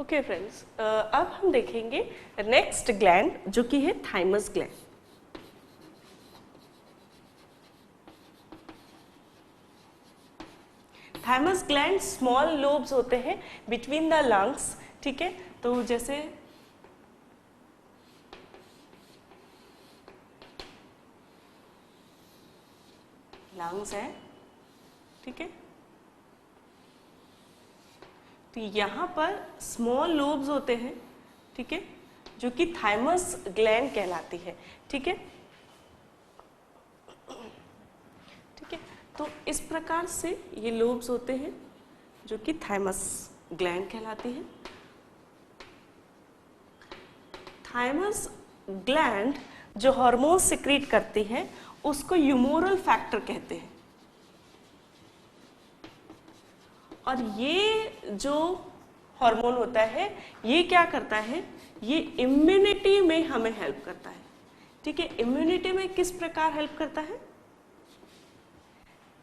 Okay friends, अब हम देखेंगे नेक्स्ट ग्लैंड जो कि है thymus gland. Thymus gland small lobes होते हैं बिटवीन द लंग्स, ठीक है। तो जैसे लंग्स है, ठीक है, तो यहाँ पर स्मॉल लोब्स होते हैं, ठीक है, जो कि थाइमस ग्लैंड कहलाती है, ठीक है। ठीक है, तो इस प्रकार से ये लोब्स होते हैं जो कि थाइमस ग्लैंड कहलाती है। थाइमस ग्लैंड जो हार्मोन सिक्रीट करती है उसको ह्यूमोरल फैक्टर कहते हैं। और ये जो हार्मोन होता है ये क्या करता है, ये इम्यूनिटी में हमें हेल्प करता है, ठीक है। इम्यूनिटी में किस प्रकार हेल्प करता है,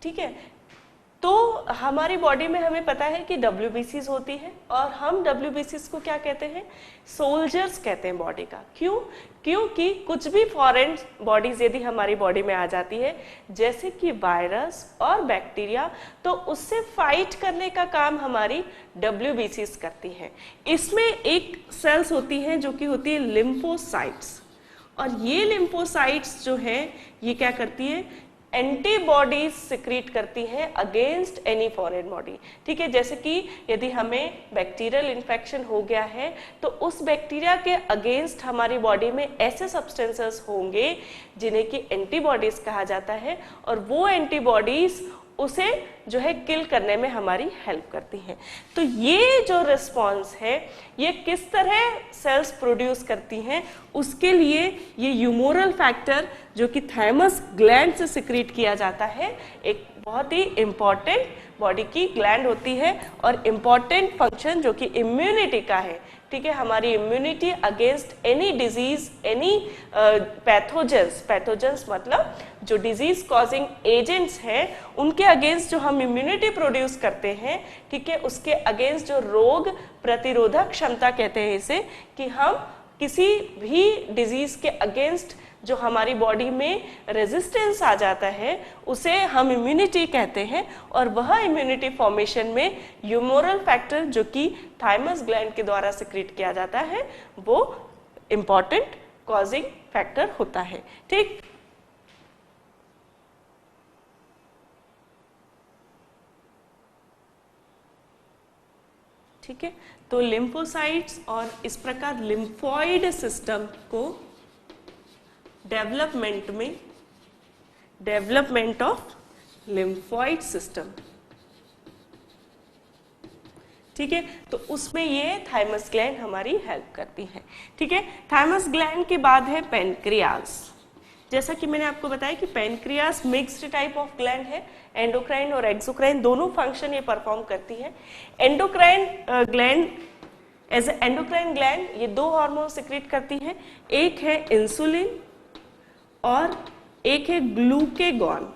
ठीक है। तो हमारी बॉडी में हमें पता है कि WBCs होती है और हम WBCs को क्या कहते हैं, सोल्जर्स कहते हैं बॉडी का। क्यों? क्योंकि कुछ भी फॉरेन बॉडीज यदि हमारी बॉडी में आ जाती है जैसे कि वायरस और बैक्टीरिया, तो उससे फाइट करने का काम हमारी WBCs करती हैं। इसमें एक सेल्स होती हैं जो कि होती है लिम्फोसाइट्स, और ये लिम्फोसाइट्स जो हैं ये क्या करती है, एंटीबॉडीज सिक्रीट करती हैं अगेंस्ट एनी फॉरेन बॉडी, ठीक है। जैसे कि यदि हमें बैक्टीरियल इन्फेक्शन हो गया है तो उस बैक्टीरिया के अगेंस्ट हमारी बॉडी में ऐसे सब्सटेंसेस होंगे जिन्हें कि एंटीबॉडीज कहा जाता है, और वो एंटीबॉडीज उसे जो है किल करने में हमारी हेल्प करती हैं। तो ये जो रिस्पॉन्स है ये किस तरह सेल्स प्रोड्यूस करती हैं, उसके लिए ये ह्यूमोरल फैक्टर जो कि थाइमस ग्लैंड से सिक्रीट किया जाता है एक बहुत ही इम्पॉर्टेंट बॉडी की ग्लैंड होती है और इम्पॉर्टेंट फंक्शन जो कि इम्यूनिटी का है, ठीक है। हमारी immunity against any disease, any pathogens मतलब जो डिजीज कॉजिंग एजेंट्स हैं उनके अगेंस्ट जो हम इम्यूनिटी प्रोड्यूस करते हैं, ठीक है, उसके अगेंस्ट जो रोग प्रतिरोधक क्षमता कहते हैं इसे, कि हम किसी भी डिजीज के अगेंस्ट जो हमारी बॉडी में रेजिस्टेंस आ जाता है उसे हम इम्यूनिटी कहते हैं। और वह इम्यूनिटी फॉर्मेशन में ह्यूमोरल फैक्टर जो कि थाइमस ग्लैंड के द्वारा सिक्रीट किया जाता है वो इंपॉर्टेंट कॉजिंग फैक्टर होता है, ठीक। ठीक है, तो लिम्फोसाइट्स और इस प्रकार लिम्फॉइड सिस्टम को डेवलपमेंट ऑफ लिम्फॉइड सिस्टम, ठीक है, तो उसमें ये थाइमस ग्लैंड हमारी हेल्प करती है, ठीक है। थाइमस ग्लैंड के बाद है पेनक्रियास। जैसा कि मैंने आपको बताया कि pancreas mixed type of gland है, एंडोक्राइन और एक्सोक्राइन दोनों फंक्शन ये परफॉर्म करती है। Endocrine gland as endocrine gland ये दो हार्मोन सिक्रीट करती है, एक है इंसुलिन और एक है ग्लूकेगॉन।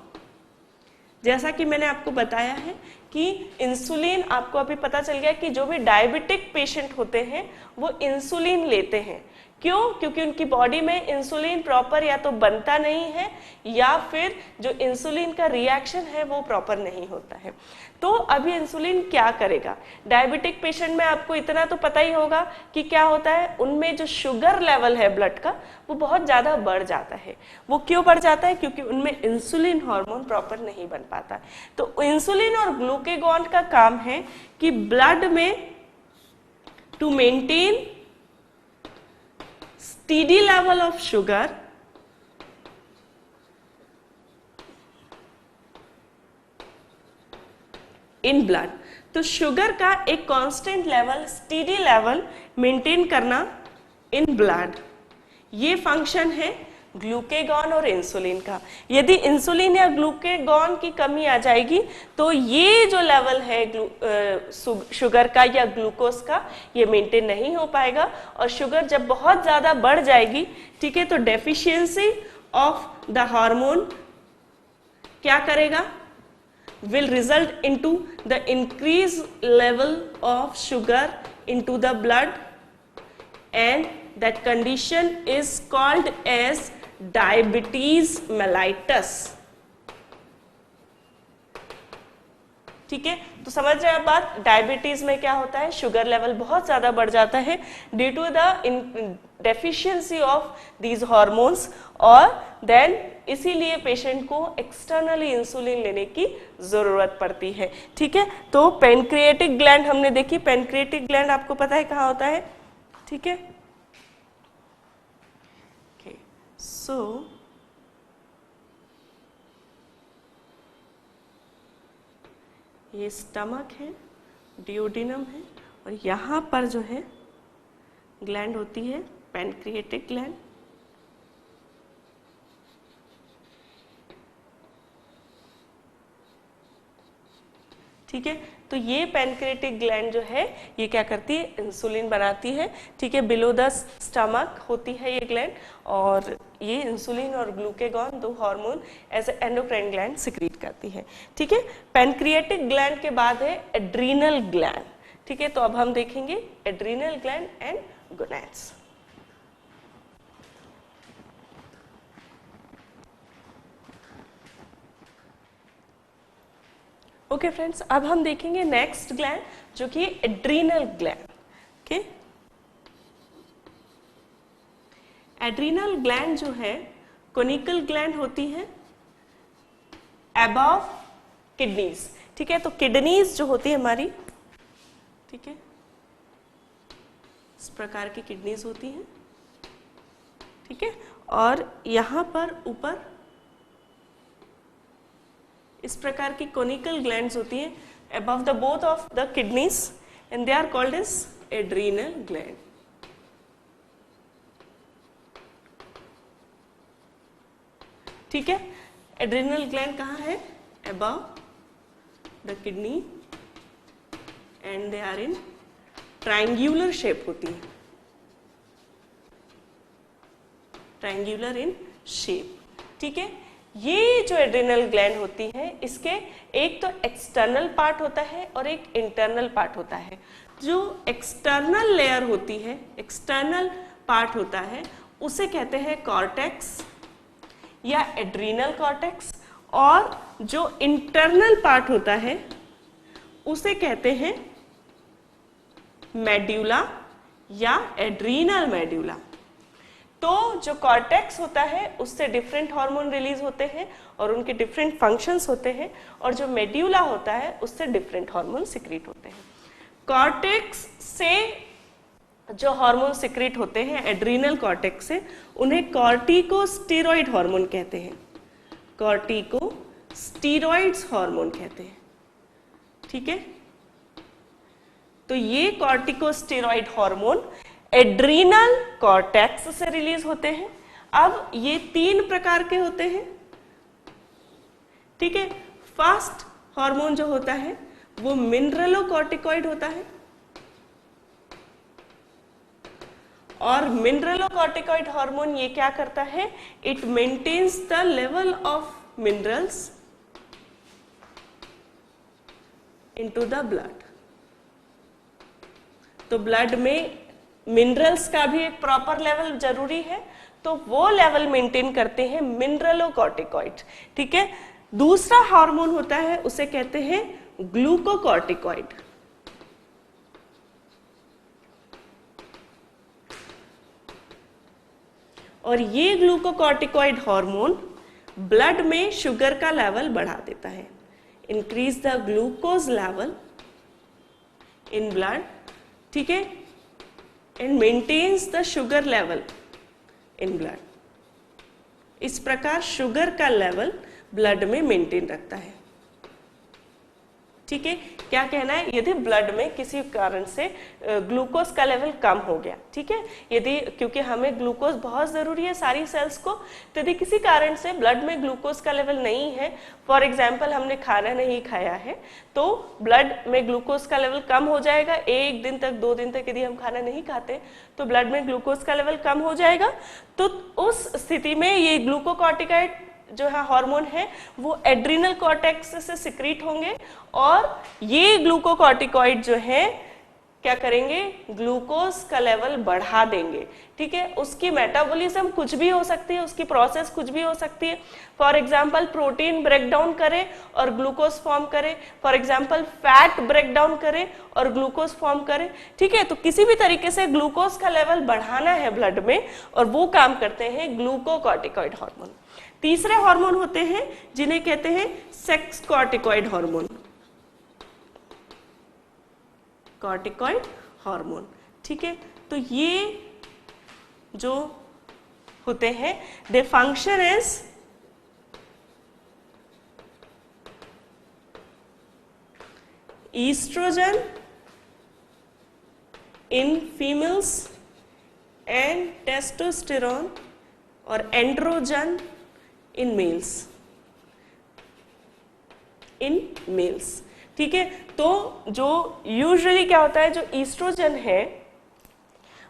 जैसा कि मैंने आपको बताया है कि इंसुलिन, आपको अभी पता चल गया कि जो भी डायबिटिक पेशेंट होते हैं वो इंसुलिन लेते हैं। क्यों? क्योंकि उनकी बॉडी में इंसुलिन प्रॉपर या तो बनता नहीं है या फिर जो इंसुलिन का रिएक्शन है वो प्रॉपर नहीं होता है। तो अभी इंसुलिन क्या करेगा, डायबिटिक पेशेंट में आपको इतना तो पता ही होगा कि क्या होता है, उनमें जो शुगर लेवल है ब्लड का वो बहुत ज़्यादा बढ़ जाता है। वो क्यों बढ़ जाता है? क्योंकि उनमें इंसुलिन हार्मोन प्रॉपर नहीं बन पाता। तो इंसुलिन और ग्लूकेगॉन का काम है कि ब्लड में to maintain steady level of sugar in blood। तो शुगर का एक constant level, steady level maintain करना इन ब्लड, ये फंक्शन है ग्लूकेगॉन और इंसुलिन का। यदि इंसुलिन या ग्लूकेगॉन की कमी आ जाएगी तो ये जो लेवल है शुगर का या ग्लूकोज का ये मेंटेन नहीं हो पाएगा, और शुगर जब बहुत ज़्यादा बढ़ जाएगी, ठीक है, तो डेफिशिएंसी ऑफ द हार्मोन क्या करेगा, will result into the increased level of sugar into the blood, and that condition is called as diabetes mellitus. ठीक है, तो समझ रहे हैं आप बात। डायबिटीज में क्या होता है, शुगर लेवल बहुत ज्यादा बढ़ जाता है due to the deficiency of these hormones, और देन इसीलिए पेशेंट को एक्सटर्नली इंसुलिन लेने की जरूरत पड़ती है। ठीक है, तो पैनक्रिएटिक ग्लैंड हमने देखी। पैनक्रिएटिक ग्लैंड आपको पता है कहाँ होता है, ठीक है। सो ये स्टमक है, डियोडिनम है, और यहाँ पर जो है ग्लैंड होती है पैनक्रिएटिक ग्लैंड। ठीक है, तो ये पैनक्रिएटिक ग्लैंड जो है ये क्या करती है, इंसुलिन बनाती है। ठीक है, बिलो द स्टमक होती है ये ग्लैंड, और ये इंसुलिन और ग्लूकेगॉन दो hormone as a endocrine gland secrete करती है। ठीक है, पैनक्रिएटिक ग्लैंड के बाद है एड्रीनल ग्लैंड। ठीक है, तो अब हम देखेंगे adrenal gland and gonads. Okay friends, अब हम देखेंगे नेक्स्ट ग्लैंड जो कि adrenal gland. Okay, adrenal gland जो है कोनिकल ग्लैंड होती है अबव किडनीज। ठीक है, तो किडनीज जो होती है हमारी, ठीक है, इस प्रकार की किडनीज होती हैं। ठीक है, और यहां पर ऊपर इस प्रकार की कोनिकल ग्लैंड्स होती हैं above the both of the kidneys, and they are called as adrenal gland. ठीक है, एड्रिनल ग्लैंड कहाँ है, above the kidney, and they are in triangular shape होती है, triangular in shape। ठीक है, ये जो एड्रिनल ग्लैंड होती है इसके एक तो एक्सटर्नल पार्ट होता है और एक इंटरनल पार्ट होता है। जो एक्सटर्नल लेयर होती है, एक्सटर्नल पार्ट होता है, उसे कहते हैं कॉर्टेक्स या एड्रिनल कॉर्टेक्स, और जो इंटरनल पार्ट होता है उसे कहते हैं मेड्यूला या एड्रिनल मेड्यूला। तो जो कॉर्टेक्स होता है उससे डिफरेंट हार्मोन रिलीज होते हैं और उनके डिफरेंट फंक्शंस होते हैं, और जो मेड्यूला होता है उससे डिफरेंट हार्मोन सिक्रीट होते हैं। कॉर्टेक्स से जो हार्मोन सिक्रीट होते हैं एड्रिनल कॉर्टेक्स से, उन्हें कॉर्टिकोस्टेरॉइड हार्मोन कहते हैं, कॉर्टिकोस्टेरॉइड्स हार्मोन कहते हैं। ठीक है, तो ये कॉर्टिकोस्टेरॉइड हार्मोन एड्रीनल कॉर्टेक्स से रिलीज होते हैं। अब ये तीन प्रकार के होते हैं। ठीक है, फर्स्ट हार्मोन जो होता है वो मिनरलोकॉर्टिकॉइड होता है, और मिनरलोकॉर्टिकॉइड हार्मोन ये क्या करता है, it maintains the level of minerals into the blood. तो ब्लड में मिनरल्स का भी एक प्रॉपर लेवल जरूरी है, तो वो लेवल मेंटेन करते हैं मिनरलोकॉर्टिकॉइड। ठीक है, दूसरा हार्मोन होता है उसे कहते हैं ग्लूकोकॉर्टिकॉइड, और ये ग्लूकोकॉर्टिकॉइड हार्मोन ब्लड में शुगर का लेवल बढ़ा देता है, increase the glucose level in blood. ठीक है, and maintains the sugar level in blood. इस प्रकार शुगर का लेवल ब्लड में मेंटेन रखता है। ठीक है, क्या कहना है, यदि ब्लड में किसी कारण से ग्लूकोज का लेवल कम हो गया, ठीक है, यदि क्योंकि हमें ग्लूकोज बहुत जरूरी है सारी सेल्स को, तो यदि किसी कारण से ब्लड में ग्लूकोज का लेवल नहीं है, फॉर एग्जाम्पल हमने खाना नहीं खाया है, तो ब्लड में ग्लूकोज का लेवल कम हो जाएगा। 1 दिन तक 2 दिन तक यदि हम खाना नहीं खाते तो ब्लड में ग्लूकोज का लेवल कम हो जाएगा। तो उस स्थिति में ये ग्लूकोकॉर्टिकॉइड जो है हार्मोन है वो एड्रिनल कॉर्टेक्स से सिक्रीट होंगे, और ये ग्लूकोकॉर्टिकॉइड जो है क्या करेंगे, ग्लूकोज का लेवल बढ़ा देंगे। ठीक है, उसकी मेटाबॉलिज्म कुछ भी हो सकती है, उसकी प्रोसेस कुछ भी हो सकती है। For example protein break down करे और ग्लूकोज फॉर्म करे, for example fat break down करे और ग्लूकोज फॉर्म करे। ठीक है, तो किसी भी तरीके से ग्लूकोज का लेवल बढ़ाना है ब्लड में, और वो काम करते हैं ग्लूकोकॉर्टिकॉइड हार्मोन। तीसरे हार्मोन होते हैं जिन्हें कहते हैं sex corticoid hormone, corticoid hormone. ठीक है, तो ये जो होते हैं they function as estrogen in females and testosterone और androgen in males, in males. ठीक है, तो जो यूजुअली क्या होता है, जो ईस्ट्रोजन है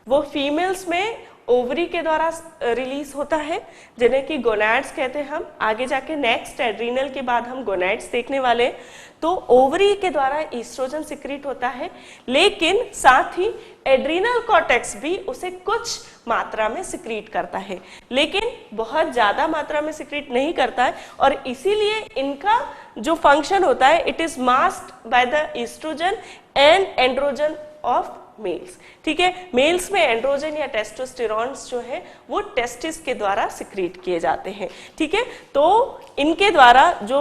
वो फीमेल्स में ओवरी के द्वारा रिलीज होता है, जिन्हें कि गोनैड्स कहते हैं। हम आगे जाके नेक्स्ट एड्रीनल के बाद हम गोनैड्स देखने वाले हैं। तो ओवरी के द्वारा ईस्ट्रोजन सिक्रीट होता है, लेकिन साथ ही एड्रीनल कॉर्टेक्स भी उसे कुछ मात्रा में सिक्रीट करता है, लेकिन बहुत ज्यादा मात्रा में सिक्रीट नहीं करता है, और इसीलिए इनका जो फंक्शन होता है it is masked by the estrogen and androgen of males. ठीक है, मेल्स में एंड्रोजन या टेस्टोस्टेरॉन्स जो है वो टेस्टिस के द्वारा सिक्रीट किए जाते हैं। ठीक है, तो इनके द्वारा जो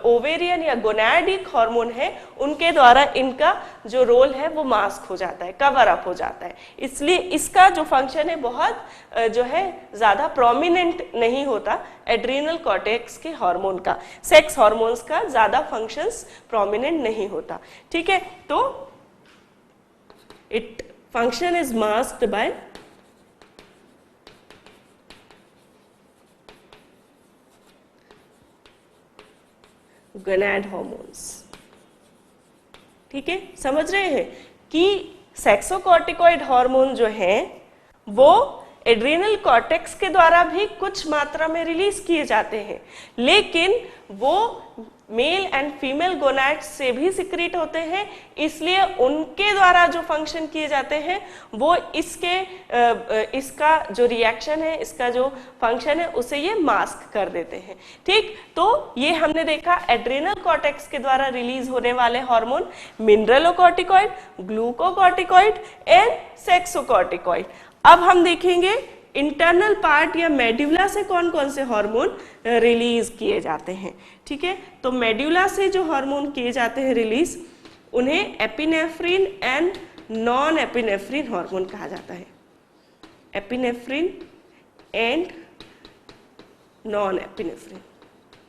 ओवेरियन या गोनाडिक हार्मोन है उनके द्वारा इनका जो रोल है वो मास्क हो जाता है, कवर अप हो जाता है, इसलिए इसका जो फंक्शन है बहुत जो है ज्यादा प्रोमिनेंट नहीं होता। एड्रीनल कॉर्टेक्स के हार्मोन का, सेक्स हार्मोन्स का ज्यादा फंक्शंस प्रोमिनेंट नहीं होता। ठीक है, तो it function is masked by gonad hormones। ठीक है, समझ रहे हैं कि सेक्सोकॉर्टिकॉइड हार्मोन जो है वो एड्रीनल कॉर्टेक्स के द्वारा भी कुछ मात्रा में रिलीज किए जाते हैं, लेकिन वो मेल एंड फीमेल गोनैड्स से भी सिक्रीट होते हैं, इसलिए उनके द्वारा जो फंक्शन किए जाते हैं वो इसका जो रिएक्शन है, इसका जो फंक्शन है उसे ये मास्क कर देते हैं। ठीक, तो ये हमने देखा एड्रीनल कॉर्टेक्स के द्वारा रिलीज होने वाले हार्मोन मिनरलोकॉर्टिकॉइड, ग्लूकोकॉर्टिकॉइड एंड सेक्सोकॉर्टिकॉइड। अब हम देखेंगे इंटरनल पार्ट या मेड्यूला से कौन कौन से हार्मोन रिलीज किए जाते हैं। ठीक है, तो मेड्यूला से जो हार्मोन किए जाते हैं रिलीज, उन्हें epinephrine and non epinephrine hormone कहा जाता है। Epinephrine and non epinephrine,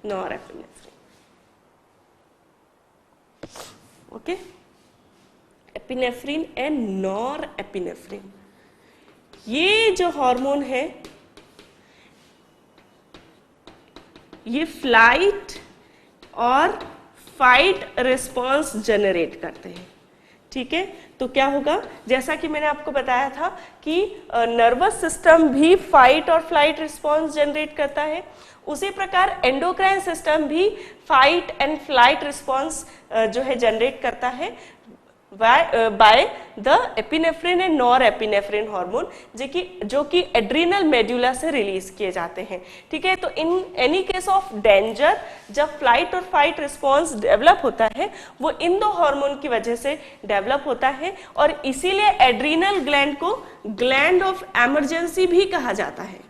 nor epinephrine. Okay, epinephrine and nor epinephrine, ये जो हार्मोन है ये फ्लाइट और फाइट रिस्पॉन्स जनरेट करते हैं। ठीक है, तो क्या होगा, जैसा कि मैंने आपको बताया था कि नर्वस सिस्टम भी फाइट और फ्लाइट रिस्पॉन्स जनरेट करता है, उसी प्रकार एंडोक्राइन सिस्टम भी फाइट एंड फ्लाइट रिस्पॉन्स जो है जनरेट करता है by the epinephrine and nor epinephrine hormone, जो कि एड्रीनल मेड्यूला से रिलीज किए जाते हैं। ठीक है, तो in any case of danger जब फ्लाइट और फाइट रिस्पॉन्स डेवलप होता है वो इन दो हार्मोन की वजह से डेवलप होता है, और इसीलिए एड्रीनल ग्लैंड को ग्लैंड ऑफ इमरजेंसी भी कहा जाता है।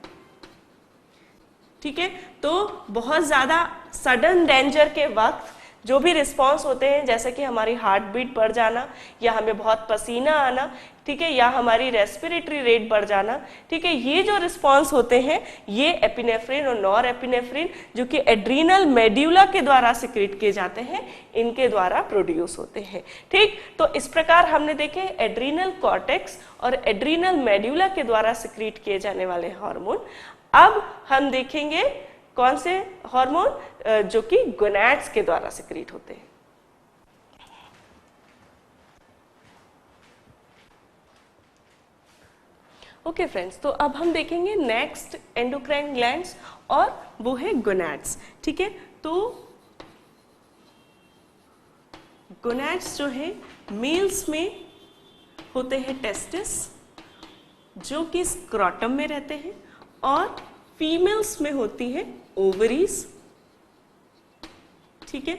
ठीक है, तो बहुत ज्यादा सडन डेंजर के वक्त जो भी रिस्पॉन्स होते हैं, जैसे कि हमारी हार्ट बीट बढ़ जाना, या हमें बहुत पसीना आना, ठीक है, या हमारी रेस्पिरेटरी रेट बढ़ जाना, ठीक है, ये जो रिस्पॉन्स होते हैं ये एपिनेफ्रिन और नॉर एपिनेफ्रिन जो कि एड्रीनल मेड्यूला के द्वारा सिक्रीट किए जाते हैं, इनके द्वारा प्रोड्यूस होते हैं। ठीक, तो इस प्रकार हमने देखे एड्रीनल कॉर्टेक्स और एड्रीनल मेड्यूला के द्वारा सिक्रीट किए जाने वाले हार्मोन। अब हम देखेंगे कौन से हार्मोन जो कि गोनैड्स के द्वारा सिक्रीट होते हैं। ओके फ्रेंड्स, तो अब हम देखेंगे नेक्स्ट एंडोक्राइन ग्लैंड्स, और वो है गोनैड्स। ठीक है, तो गोनैड्स जो है मेल्स में होते हैं टेस्टिस, जो कि स्क्रॉटम में रहते हैं, और फीमेल्स में होती है ओवरीज, ठीक है।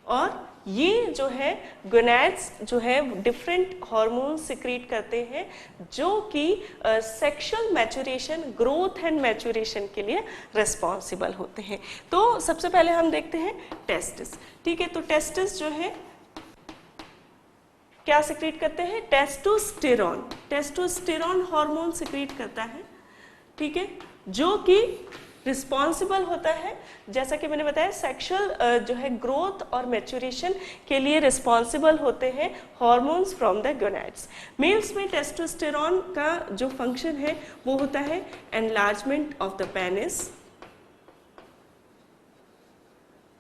और ये जो है गोनैड्स जो है डिफरेंट हार्मोन सिक्रीट करते हैं जो कि sexual maturation, growth and maturation के लिए रिस्पॉन्सिबल होते हैं। तो सबसे पहले हम देखते हैं टेस्टिस, ठीक है। तो टेस्टिस जो है क्या सिक्रीट करते हैं? टेस्टोस्टेरॉन, टेस्टोस्टेरॉन हार्मोन सिक्रीट करता है, ठीक है, जो कि रिस्पॉन्सिबल होता है, जैसा कि मैंने बताया, सेक्सुअल जो है ग्रोथ और मैच्योरेशन के लिए रिस्पॉन्सिबल होते हैं hormones from the gonads. Males में टेस्टोस्टेरॉन का जो फंक्शन है वो होता है enlargement of the penis,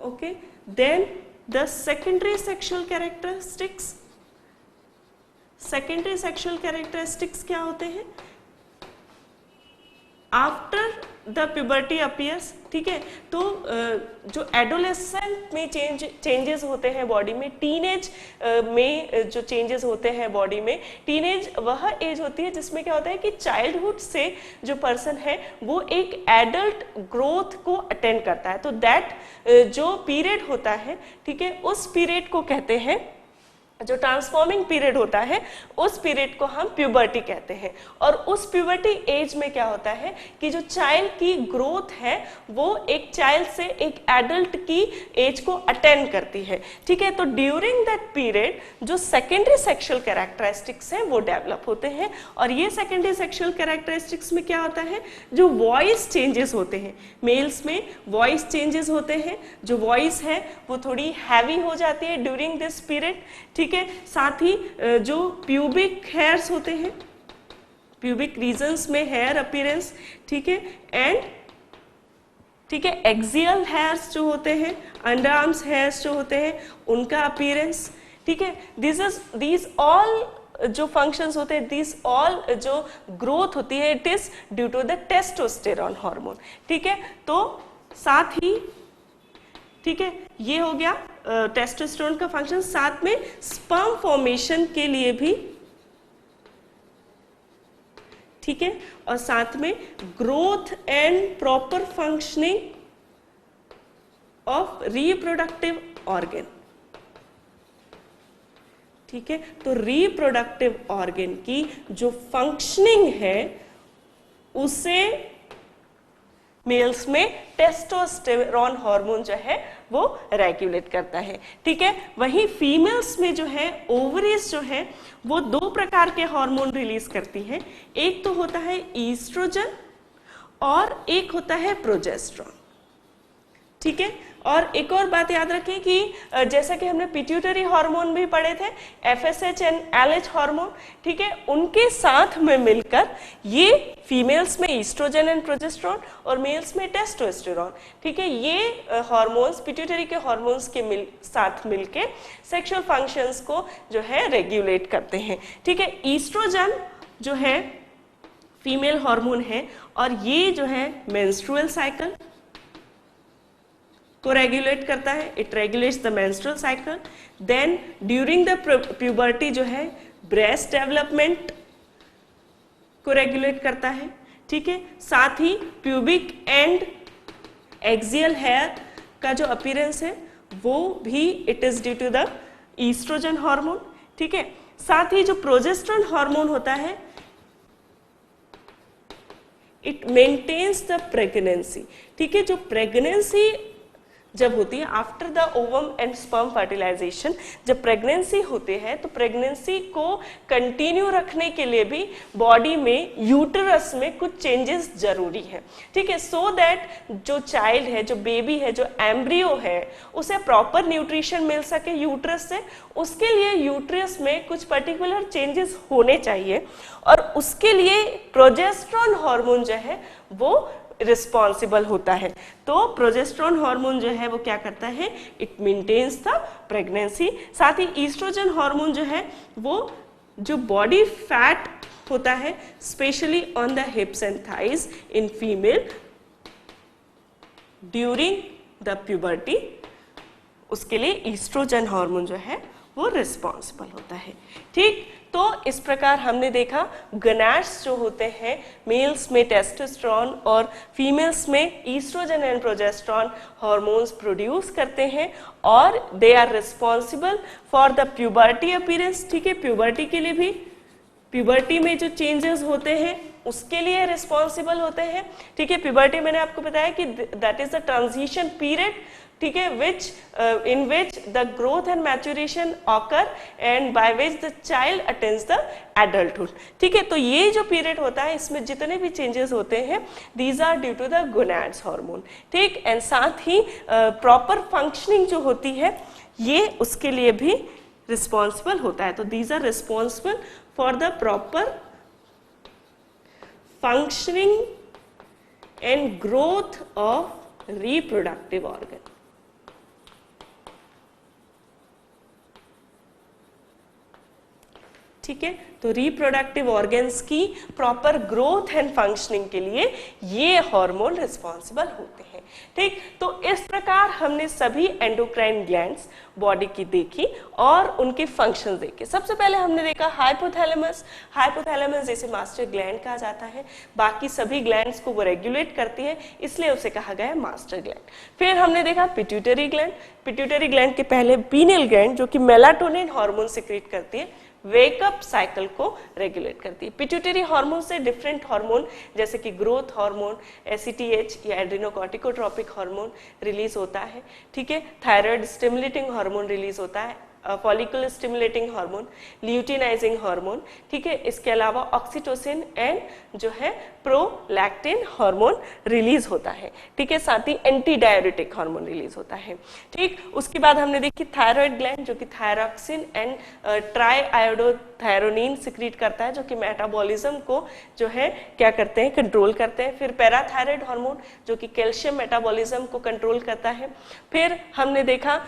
okay. Then the secondary sexual characteristics, secondary sexual characteristics क्या होते हैं? आफ्टर द प्यूबर्टी अपीयर्स, ठीक है। तो जो एडोलेसेंट में चेंजेस होते हैं बॉडी में, टीनेज में जो चेंजेस होते हैं बॉडी में, टीनेज वह एज होती है जिसमें क्या होता है कि चाइल्डहुड से जो पर्सन है वो एक एडल्ट ग्रोथ को अटेंड करता है। तो दैट जो पीरियड होता है, ठीक है, उस पीरियड को कहते हैं, जो ट्रांसफॉर्मिंग पीरियड होता है उस पीरियड को हम प्यूबर्टी कहते हैं। और उस प्यूबर्टी एज में क्या होता है कि जो चाइल्ड की ग्रोथ है वो एक चाइल्ड से एक एडल्ट की एज को अटेंड करती है, ठीक है। तो ड्यूरिंग दैट पीरियड जो सेकेंडरी सेक्सुअल कैरेक्टरिस्टिक्स हैं वो डेवलप होते हैं। और ये सेकेंडरी सेक्सुअल कैरेक्टरिस्टिक्स में क्या होता है? जो वॉइस चेंजेस होते हैं, मेल्स में वॉइस चेंजेस होते हैं, जो वॉइस है वो थोड़ी हैवी हो जाती है ड्यूरिंग दिस पीरियड, ठीक है। साथ ही जो प्यूबिक हेयर्स होते हैं, प्यूबिक रीजन्स में हेयर अपीयरेंस, ठीक है, एंड ठीक है एक्सियल हेयर्स जो होते हैं, अंडर आर्म्स हेयर्स जो होते हैं उनका अपीयरेंस, ठीक है। दीज ऑल जो फंक्शंस होते हैं, दिस ऑल जो ग्रोथ होती है, it is due to the testosterone hormone, ठीक है। तो साथ ही, ठीक है, ये हो गया टेस्टोस्टेरोन का फंक्शन। साथ में स्पर्म फॉर्मेशन के लिए भी, ठीक है, और साथ में growth and proper functioning of reproductive organ, ठीक है। तो रिप्रोडक्टिव ऑर्गन की जो फंक्शनिंग है उसे मेल्स में टेस्टोस्टेरोन हार्मोन जो है वो रेगुलेट करता है, ठीक है। वहीं फीमेल्स में जो है ओवरीज जो है वो दो प्रकार के हार्मोन रिलीज करती है, एक तो होता है ईस्ट्रोजन और एक होता है प्रोजेस्टेरोन, ठीक है। और एक और बात याद रखें कि जैसा कि हमने पिट्यूटरी हार्मोन भी पढ़े थे, FSH एंड LH हार्मोन, ठीक है, उनके साथ में मिलकर ये फीमेल्स में ईस्ट्रोजन एंड प्रोजेस्टेरोन और मेल्स में टेस्टोस्टेरोन, ठीक है, ये हार्मोन्स पिट्यूटरी के हार्मोन्स के साथ मिलके सेक्सुअल फंक्शंस को जो है रेगुलेट करते हैं, ठीक है। ईस्ट्रोजन जो है फीमेल हार्मोन है और ये जो है मेंस्ट्रुअल साइकिल को रेगुलेट करता है, it regulates the menstrual cycle. Then during the puberty जो है ब्रेस्ट डेवलपमेंट को रेगुलेट करता है, ठीक है। साथ ही प्यूबिक एंड एक्सियल हेयर का जो अपीयरेंस है वो भी it is due to the estrogen hormone, ठीक है। साथ ही जो प्रोजेस्टेरोन हार्मोन होता है इट मेंटेन्स द प्रेगनेंसी, ठीक है। जो प्रेगनेंसी जब होती है after the ovum and sperm fertilization, जब प्रेगनेंसी होती है तो प्रेगनेंसी को कंटिन्यू रखने के लिए भी बॉडी में यूटरस में कुछ चेंजेस जरूरी है, ठीक है, सो दैट जो चाइल्ड है, जो बेबी है, जो एम्ब्रियो है, उसे प्रॉपर न्यूट्रिशन मिल सके यूटरस से। उसके लिए यूटरस में कुछ पर्टिकुलर चेंजेस होने चाहिए और उसके लिए प्रोजेस्टेरोन हार्मोन जो है वो रिस्पॉन्सिबल होता है। तो प्रोजेस्टेरोन हार्मोन जो है वो क्या करता है? It maintains the pregnancy. साथ ही ईस्ट्रोजन हार्मोन जो है वो जो बॉडी फैट होता है specially on the हिप्स and thighs in female during the puberty, उसके लिए ईस्ट्रोजन हार्मोन जो है वो रिस्पॉन्सिबल होता है, ठीक। तो इस प्रकार हमने देखा गोनाड्स जो होते हैं मेल्स में टेस्टोस्टेरोन और फीमेल्स में estrogen and progesterone hormones produce करते हैं और they are responsible for the puberty appearance. ठीक है, प्यूबर्टी के लिए भी, प्यूबर्टी में जो चेंजेस होते हैं उसके लिए रिस्पॉन्सिबल होते हैं। ठीक है, प्यूबर्टी मैंने आपको बताया कि that is the transition period, ठीक है, which in which the growth and maturation occur and by which the child attains the adulthood. ठीक है, तो ये जो पीरियड होता है इसमें जितने भी चेंजेस होते हैं these are due to the gonads hormone. ठीक, एंड साथ ही प्रॉपर फंक्शनिंग जो होती है ये उसके लिए भी रिस्पॉन्सिबल होता है। तो these are responsible for the proper functioning and growth of reproductive organ। ठीक है, तो रिप्रोडक्टिव ऑर्गन्स की प्रॉपर ग्रोथ एंड फंक्शनिंग के लिए ये हार्मोन रिस्पॉन्सिबल होते हैं। ठीक, तो इस प्रकार हमने सभी एंडोक्राइन ग्लैंड्स बॉडी की देखी और उनके फंक्शंस देखे। सबसे पहले हमने देखा हाइपोथैलेमस। हाइपोथैलेमस जैसे मास्टर ग्लैंड कहा जाता है, बाकी सभी ग्लैंड्स को वो रेगुलेट करती है, इसलिए उसे कहा गया है मास्टर ग्लैंड। फिर हमने देखा पिट्यूटरी ग्लैंड। पिट्यूटरी ग्लैंड के पहले पीनियल ग्लैंड जो कि मेलाटोनिन हार्मोन सिक्रीट करती है, वेकअप साइकिल को रेगुलेट करती है। पिट्यूटरी हार्मोन से डिफरेंट हार्मोन जैसे कि ग्रोथ हार्मोन, एसीटीएच या एड्रिनोकॉर्टिकोट्रोपिक हार्मोन रिलीज होता है। ठीक है, थायराइड स्टिमुलेटिंग हार्मोन रिलीज होता है, follicular stimulating hormone, luteinizing hormone. ठीक है, इसके अलावा ऑक्सीटोसिन एंड जो है प्रोलैक्टिन हार्मोन रिलीज होता है। ठीक है, साथ ही एंटी डाययूरेटिक हार्मोन रिलीज होता है। ठीक, उसके बाद हमने देखी थायराइड ग्लैंड जो कि thyroxine and try iodothyronine secrete करता है, जो कि मेटाबॉलिज्म को जो है क्या करते हैं, कंट्रोल करते हैं। फिर पैराथायराइड हार्मोन जो कि कैल्शियम मेटाबॉलिज्म को कंट्रोल करता है। फिर हमने देखा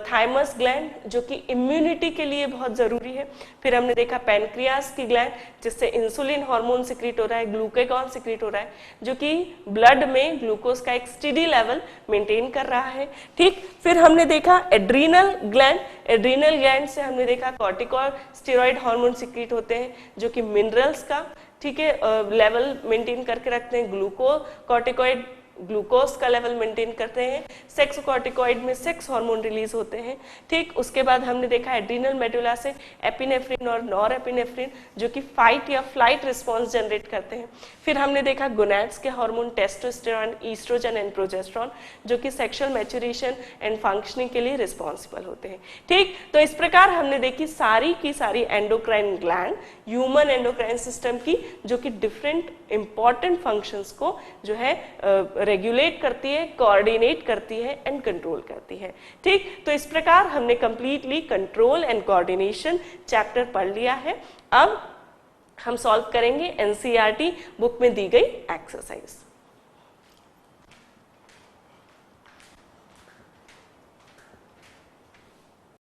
थाइमस ग्लैंड जो कि इम्यूनिटी के लिए बहुत जरूरी है। फिर हमने देखा पैनक्रियास की ग्लैंड जिससे इंसुलिन हार्मोन सिक्रीट हो रहा है, ग्लूकागॉन सिक्रीट हो रहा है, जो कि ब्लड में ग्लूकोज का एक स्टेडी लेवल मेंटेन कर रहा है। ठीक, फिर हमने देखा एड्रीनल ग्लैंड। एड्रीनल ग्लैंड से हमने देखा कॉर्टिकोस्टेरॉइड हार्मोन सिक्रीट होते हैं जो कि मिनरल्स का, ठीक है, लेवल मेंटेन करके रखते हैं। ग्लूकोकॉर्टिकॉइड ग्लूकोज का लेवल मेंटेन करते हैं। सेक्स कॉर्टिकॉइड में सेक्स हार्मोन रिलीज होते हैं। ठीक, उसके बाद हमने देखा एड्रीनल मेडुला से एपिनेफ्रिन और नॉर एपिनेफ्रिन जो कि फाइट या फ्लाइट रिस्पॉन्स जनरेट करते हैं। फिर हमने देखा गोनाड्स के hormone testosterone, estrogen and progesterone जो कि सेक्सुअल मैच्योरेशन एंड फंक्शनिंग के लिए रिस्पॉन्सिबल होते हैं। ठीक, तो इस प्रकार हमने देखी सारी की सारी endocrine gland human endocrine system की, जो कि डिफरेंट इंपॉर्टेंट फंक्शंस को जो है रेगुलेट करती है, कोऑर्डिनेट करती है एंड कंट्रोल करती है। ठीक, तो इस प्रकार हमने completely control and coordination chapter पढ़ लिया है। अब हम सॉल्व करेंगे एनसीईआरटी बुक में दी गई एक्सरसाइज।